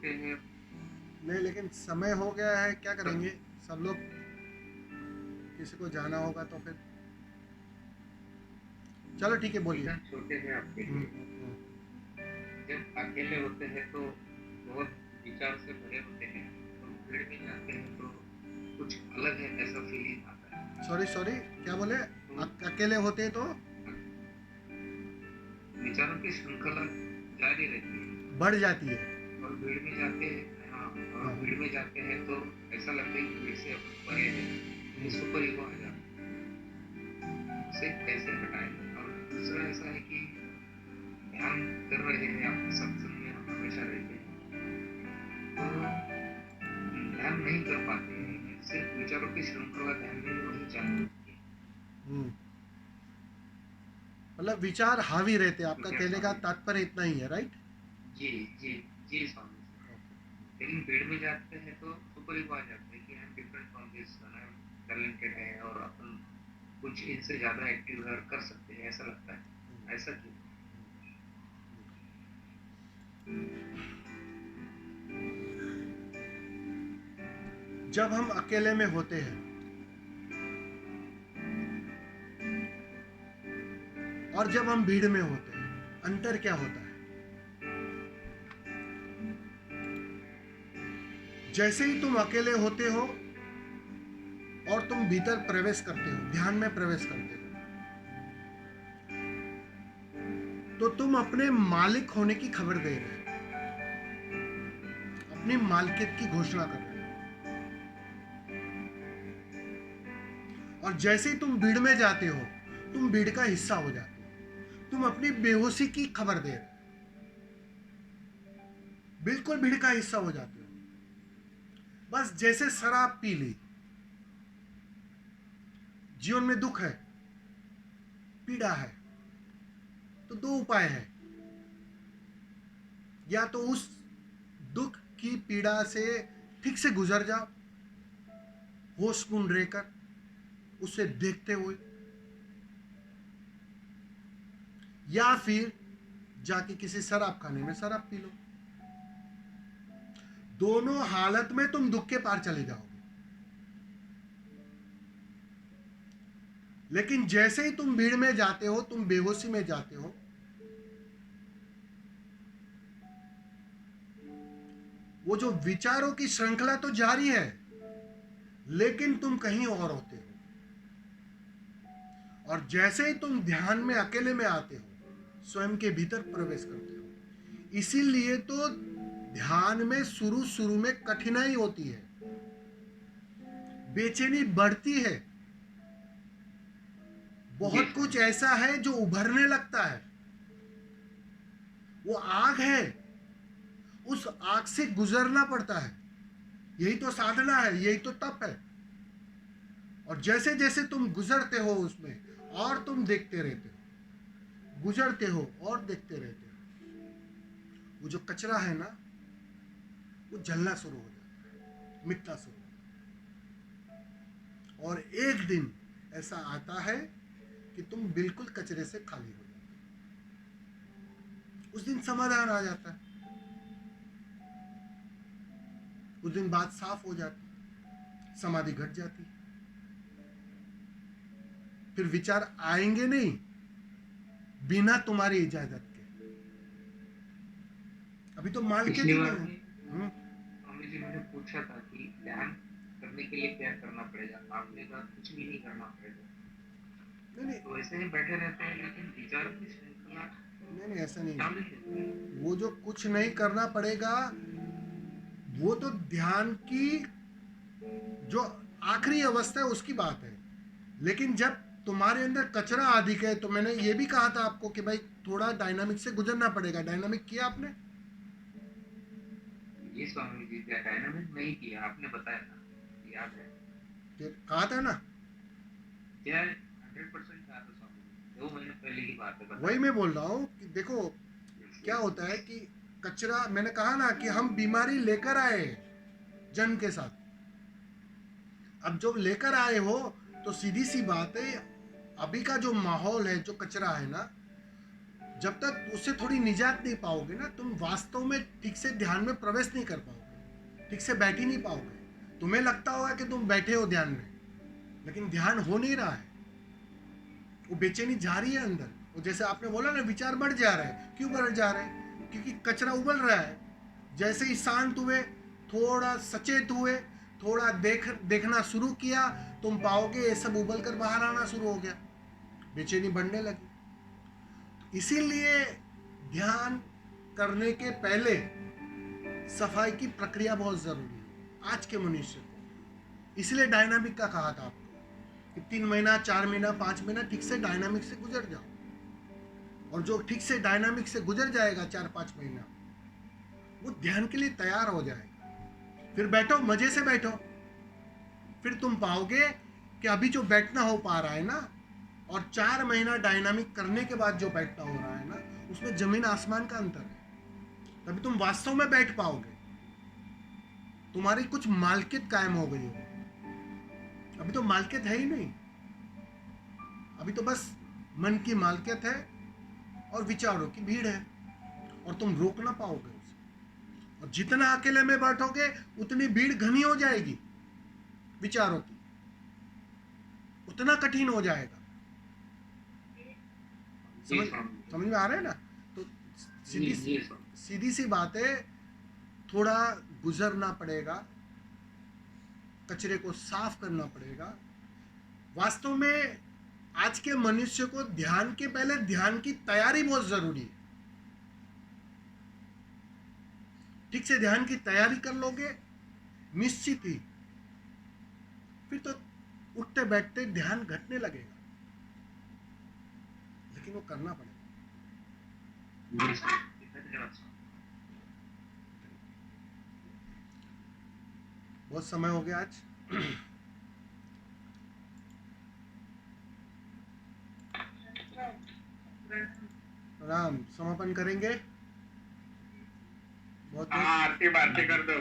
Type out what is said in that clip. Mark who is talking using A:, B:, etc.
A: होते हैं।
B: नहीं, लेकिन समय हो गया है, क्या करेंगे? सब लोग, किसी को जाना होगा तो फिर चलो ठीक है, बोलिए।
A: विज़न छोटे हैं आपके
B: हम्म,
A: लिए।
B: हम्म,
A: जब अकेले होते हैं तो बहुत विचार से भरे होते हैं, और भीड़ में जाते हैं तो कुछ अलग है ऐसा फीलिंग आता है।
B: सॉरी सॉरी, क्या बोले?
A: तो
B: अकेले होते तो
A: विचारों की श्रृंखला जारी रहती है।
B: बढ़ जाती है।
A: और भीड़ में जाते हैं, हाँ, और
B: हाँ।
A: भीड़ में जाते हैं तो ऐसा लगता है कि भीड़ से अपन परे हैं, ये
B: हम्म,
A: सुपर ईगो आ जाता है, उसे कैसे हटाएं। और दूसरा ऐसा है कि ध्यान कर रहे हैं आप, सत्संग में हम हमेशा रहते हैं तो ध्यान नहीं कर पाते हैं, सिर्फ विचारों की श्रृंखला ध्यान में वही चालू होती है।
B: हम्म। मतलब विचार हावी रहते हैं,
A: तो
B: आपका
A: क्या
B: कहने का
A: स्वामी जी?
B: तात्पर्य इतना ही है, राइट?
A: जी, जी, जी स्वामी जी। लेकिन भीड़ में जाते हैं तो सुपर ईगो आ जाता है कि I am different from this, I am talented है और अपन कुछ इनसे ज्यादा एक्टिव है और कर सकते हैं, ऐसा लगता है। ऐसा क्यों?
B: जब हम अकेले में होते हैं और जब हम भीड़ में होते हैं, अंतर क्या होता है? जैसे ही तुम अकेले होते हो और तुम भीतर प्रवेश करते हो, ध्यान में प्रवेश करते हो, तो तुम अपने मालिक होने की खबर दे रहे हो, अपनी मालिकियत की घोषणा कर रहे हो। और जैसे ही तुम भीड़ में जाते हो, तुम भीड़ का हिस्सा हो जाते हो, तुम अपनी बेहोशी की खबर दे रहे हो, बिल्कुल भीड़ का हिस्सा हो जाते हो। बस जैसे शराब पी ली, जीवन में दुख है, पीड़ा है, तो दो उपाय है। या तो उस दुख की पीड़ा से ठीक से गुजर जाओ, होशपूर्ण रहकर, उसे देखते हुए, या फिर जाके किसी शराब खाने में शराब पी लो। दोनों हालत में तुम दुख के पार चले जाओगे। लेकिन जैसे ही तुम भीड़ में जाते हो, तुम बेहोशी में जाते हो, वो जो विचारों की श्रृंखला तो जारी है, लेकिन तुम कहीं और होते हो। और जैसे ही तुम ध्यान में अकेले में आते हो, स्वयं के भीतर प्रवेश करते हो। इसीलिए तो ध्यान में शुरू शुरू में कठिनाई होती है, बेचैनी बढ़ती है,
A: जी
B: बहुत कुछ
A: स्वामी जी।
B: ऐसा है जो उभरने लगता है। वो आग है, उस आग से गुजरना पड़ता है। यही तो साधना है, यही तो तप है। और जैसे जैसे तुम गुजरते हो उसमें, और तुम देखते रहते हो, गुजरते हो और देखते रहते हो, वो जो कचरा है ना, वो जलना शुरू हो जाता है, मिटना शुरू हो जाता है। और एक दिन ऐसा आता है कि तुम बिल्कुल कचरे से खाली हो जाते हो। उस दिन समाधान आ जाता है, उस दिन बात साफ हो जाती है, समाधि घट जाती है। फिर विचार आएंगे नहीं बिना तुम्हारी इजाजत के। अभी तो मालिकियत
A: पिछली
B: ही
A: बार
B: नहीं है।
A: भी स्वामी जी मैंने पूछा था कि ध्यान करने के लिए क्या करना पड़ेगा, आपने कहा कुछ भी नहीं करना पड़ेगा।
B: नहीं नहीं,
A: तो ऐसे ही बैठे रहते हैं, लेकिन विचारों की श्रृंखला
B: नहीं नहीं, ऐसा नहीं
A: चालू
B: है।
A: ही रहती है।
B: वो जो कुछ नहीं करना पड़ेगा, वो तो ध्यान की जो आखिरी अवस्था है उसकी बात है। लेकिन जब तुम्हारे अंदर कचरा अधिक है, तो मैंने ये भी कहा था आपको कि भाई थोड़ा डायनामिक से गुजरना पड़ेगा। डायनामिक किया आपने?
A: ये स्वामी जी, क्या डायनामिक नहीं किया, आपने बताया था, याद है।
B: फिर कहा था ना।
A: क्या 100% कहा था स्वामी जी, 2 महीने पहले की बात है,
B: वही
A: बताया
B: मैं
A: था।
B: बोल रहा हूँ कि देखो
A: यस
B: क्या
A: यस
B: होता है
A: यस।
B: कि कचरा, मैंने कहा ना कि हम बीमारी लेकर आए हैं जन्म के साथ। अब जब लेकर आए हो, तो सीधी सी बात है, अभी का जो माहौल है, जो कचरा है ना, जब तक उससे थोड़ी निजात नहीं पाओगे ना, तुम वास्तव में ठीक से ध्यान में प्रवेश नहीं कर पाओगे, ठीक से बैठ ही नहीं पाओगे। तुम्हें लगता होगा कि तुम बैठे हो ध्यान में, लेकिन ध्यान हो नहीं रहा है। वो बेचैनी जा रही है अंदर। वो जैसे आपने बोला ना, विचार बढ़ जा रहे हैं। क्यों बढ़ जा रहे हैं? क्योंकि कचरा उबल रहा है। जैसे ही शांत हुए, थोड़ा सचेत हुए, थोड़ा देखना शुरू किया, तुम पाओगे ये सब उबल कर बाहर आना शुरू हो गया, बेचैनी बढ़ने लगी। इसीलिए ध्यान करने के पहले सफाई की प्रक्रिया बहुत जरूरी है आज के मनुष्य को। इसलिए डायनामिक का कहा था आपको कि 3 महीना, 4 महीना, 5 महीना ठीक से डायनामिक से गुजर जाओ। और जो ठीक से डायनामिक से गुजर जाएगा 4-5 महीना, वो ध्यान के लिए तैयार हो जाएगा। फिर बैठो, मजे से बैठो। फिर तुम पाओगे कि अभी जो बैठना हो पा रहा है ना, और 4 महीना डायनामिक करने के बाद जो बैठना हो रहा है ना, उसमें जमीन आसमान का अंतर है। तभी तुम वास्तव में बैठ पाओगे। तुम्हारी कुछ मालकियत कायम हो गई हो। अभी तो मालकियत है ही नहीं। अभी तो बस मन की मालकियत है और विचारों की भीड़ है, और तुम रोक ना पाओगे उसे। और जितना अकेले में बैठोगे, उतनी भीड़ घनी हो जाएगी विचारों की, उतना कठिन हो जाएगा। समझ में आ रहा है ना? तो सीधी सी बात है, थोड़ा गुजरना पड़ेगा, कचरे को साफ करना पड़ेगा। वास्तव में आज के मनुष्य को ध्यान के पहले ध्यान की तैयारी बहुत जरूरी है। ठीक से ध्यान की तैयारी कर लोगे, निश्चित ही फिर तो उठते बैठते ध्यान घटने लगेगा, लेकिन वो करना पड़ेगा। बहुत समय हो गया आज। राम समापन करेंगे। बहुत
A: आरती कर दो।